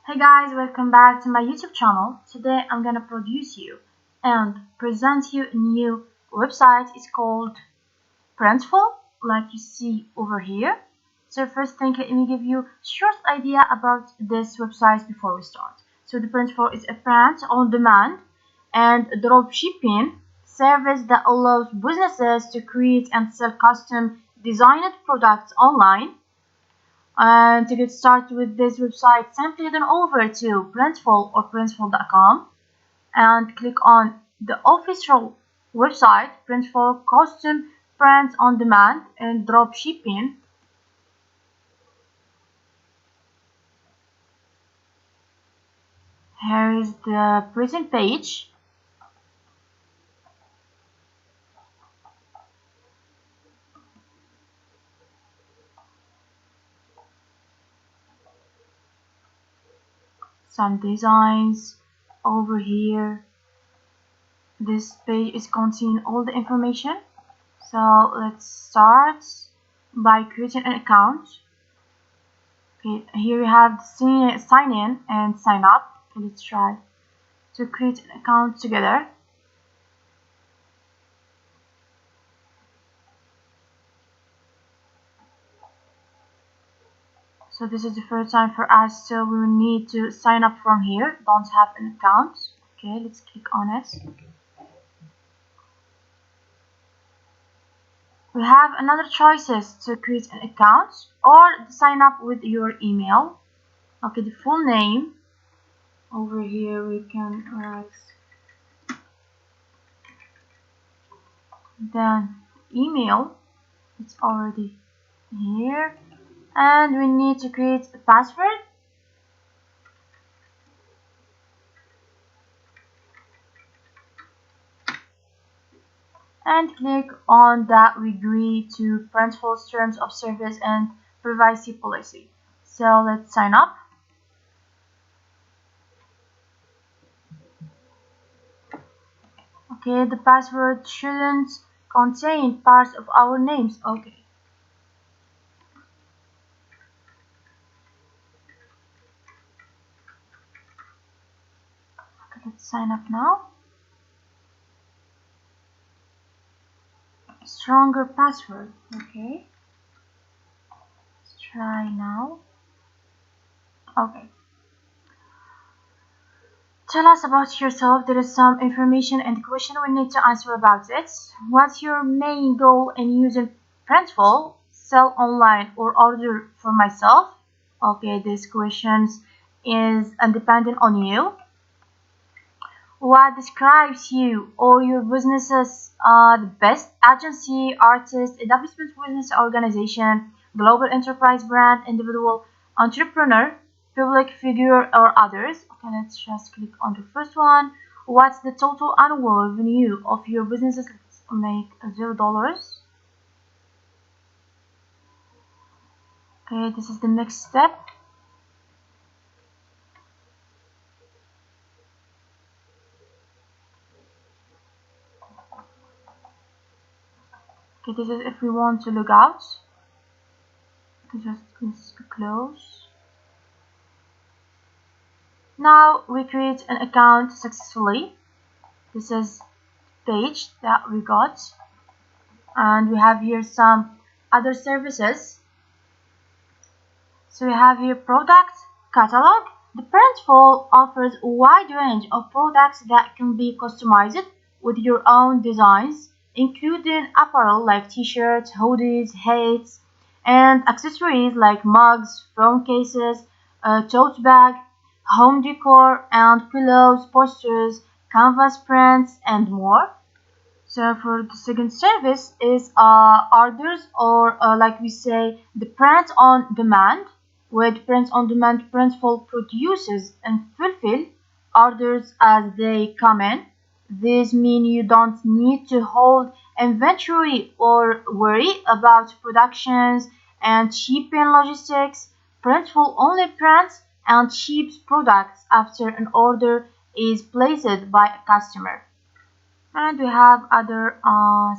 Hey guys, welcome back to my YouTube channel. Today I'm gonna produce you and present you a new website. It's called Printful, like you see over here. So first thing, let me give you a short idea about this website before we start. So the Printful is a print on demand and drop shipping service that allows businesses to create and sell custom designed products online. And to get started with this website, simply head on over to Printful or Printful.com and click on the official website, Printful Custom Print on Demand and Drop Shipping. Here is the present page. Some designs over here. This page is containing all the information. So let's start by creating an account. Okay, here we have sign in and sign up. Okay, let's try to create an account together. So this is the first time for us, so we will need to sign up from here. Don't have an account. Okay, let's click on it. We have another choices to create an account or sign up with your email. Okay, the full name. Over here we can write then email. It's already here. And we need to create a password. And click on that we agree to Printful's terms of service and privacy policy. So let's sign up. Okay, the password shouldn't contain parts of our names. Okay. Okay, let's sign up now. Stronger password. Okay. Let's try now. Okay. Tell us about yourself. There is some information and question we need to answer about it. What's your main goal in using Printful? Sell online or order for myself? Okay, these questions is independent on you. What describes you or your businesses the best? Agency, artist, establishment, business, organization, global enterprise, brand, individual, entrepreneur, public figure, or others. Okay, let's just click on the first one. What's the total annual revenue of your businesses? Let's make $0. Okay, this is the next step. Okay, this is if we want to log out. Okay, just close. Now we create an account successfully. This is page that we got, and we have here some other services. So we have here product catalog. The Printful offers a wide range of products that can be customized with your own designs, including apparel like t-shirts, hoodies, hats, and accessories like mugs, phone cases, tote bag, home decor, and pillows, posters, canvas prints, and more. So for the second service is orders, or like we say, the print on demand. With print on demand, Printful produces and fulfill orders as they come in. This means you don't need to hold inventory or worry about productions and shipping logistics. Printful only prints and ships products after an order is placed by a customer. And we have other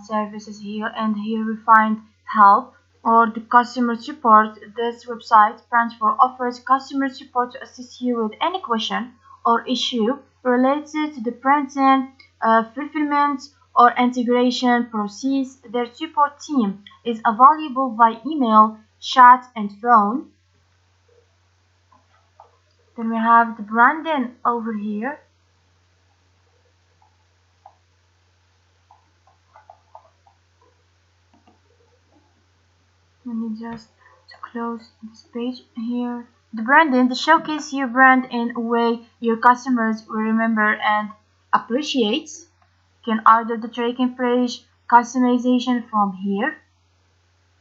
services here, and here we find help. or the customer support. This website, Printful, offers customer support to assist you with any question or issue related to the printing, fulfillment, or integration process. Their support team is available by email, chat, and phone. Then we have the branding over here. Let me just close this page here. The branding, to showcase your brand in a way your customers will remember and appreciate. You can order the tracking page customization from here.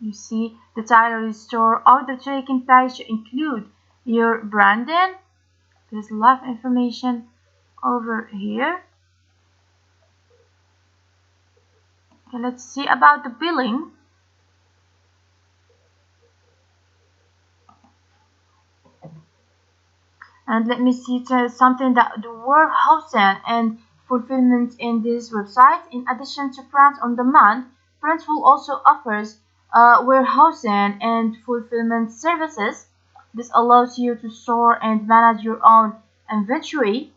You see the title is store order tracking page to include your branding. There's a lot of information over here. Okay, let's see about the billing. And let me see something that the warehousing and fulfillment in this website. In addition to print on demand, Printful also offers warehousing and fulfillment services. This allows you to store and manage your own inventory,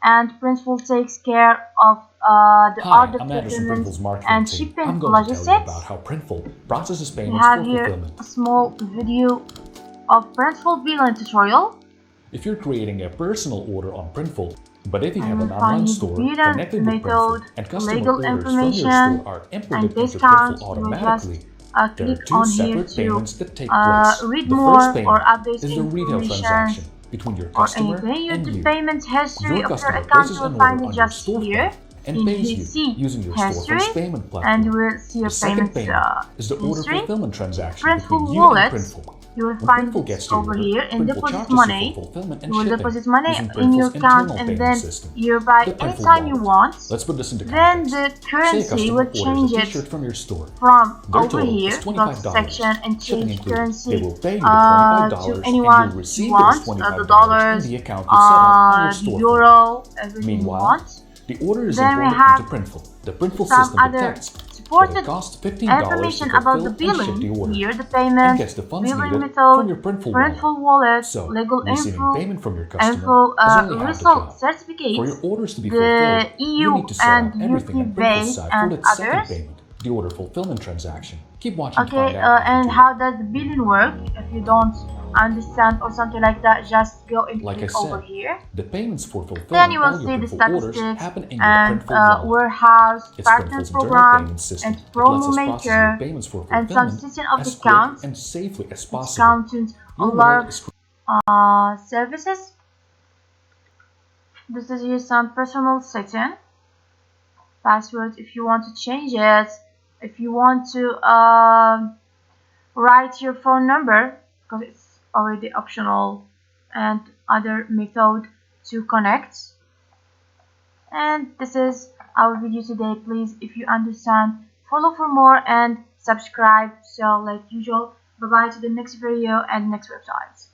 and Printful takes care of the Hi, order I'm Anderson, fulfillment Printful's marketing and team. shipping I'm going to tell you logistics. about how Printful processes We payments have for here fulfillment. a small video of Printful billing tutorial. If you're creating a personal order on Printful, but if you have an And online find store billing connected with Printful method, and customer legal orders from your information, store are and inputted into discounts. Printful You will just automatically, there are click two on here separate to payments that take place. read The more first or payment update is the retail information transaction between your or customer anything. and The you. payment history Your of your customer account, places you will an find order it on your just storefront here and in pays his you using your history, storefront's payment and platform. you will see your The second payments payment is the order history. fulfillment transaction between Printful you and wallet, Printful. you will When find Printful it gets your over order, here and Printful deposit charges money. you for fulfillment and You will shipping deposit money using in your Printful's account, internal and payment then system, you buy the Printful anytime you wallet. want. Let's put this into Then context. the Say a currency customer will orders change a it t-shirt from your store. from Their over total here. is Go to $25. section and Shipping change included. currency They will pay you the $25 to and anyone you'll you receive want. those $25 The in dollars, the account you set up on your the storefront. euro, everything you Meanwhile, want. the order is Then we imported have into Printful. The Printful some system other detects that it supported costs $15 information to about the fulfill and ship the billing. order, Here the and payment, gets the funds billing needed method, from your Printful Printful wallet. wallet, So, legal receiving info, payment from your customer info is only half the result job. For certificates, your orders to be the fulfilled, you EU need to set and up everything UK on Printful's base side for and that second others. payment, the order fulfillment transaction. Keep watching to Okay, find out how and to do how it. does the billing work? If you don't understand or something like that, just go and Like I click over said, here. the payments for Then fulfilling you will all your see the Printful orders statistics happen in your and Printful wallet. warehouse, It's partner Printful's internal program, payment system and that lets promo us process your maker, payments for and some fulfillment system of as discounts. quick and safely as possible. Discounted a Your lot wallet is of services. This is here some personal setting. Password if you want to change it. If you want to write your phone number, because it's already optional, and other method to connect. And this is our video today. Please, if you understand, follow for more and subscribe. So like usual, bye bye to the next video and next websites.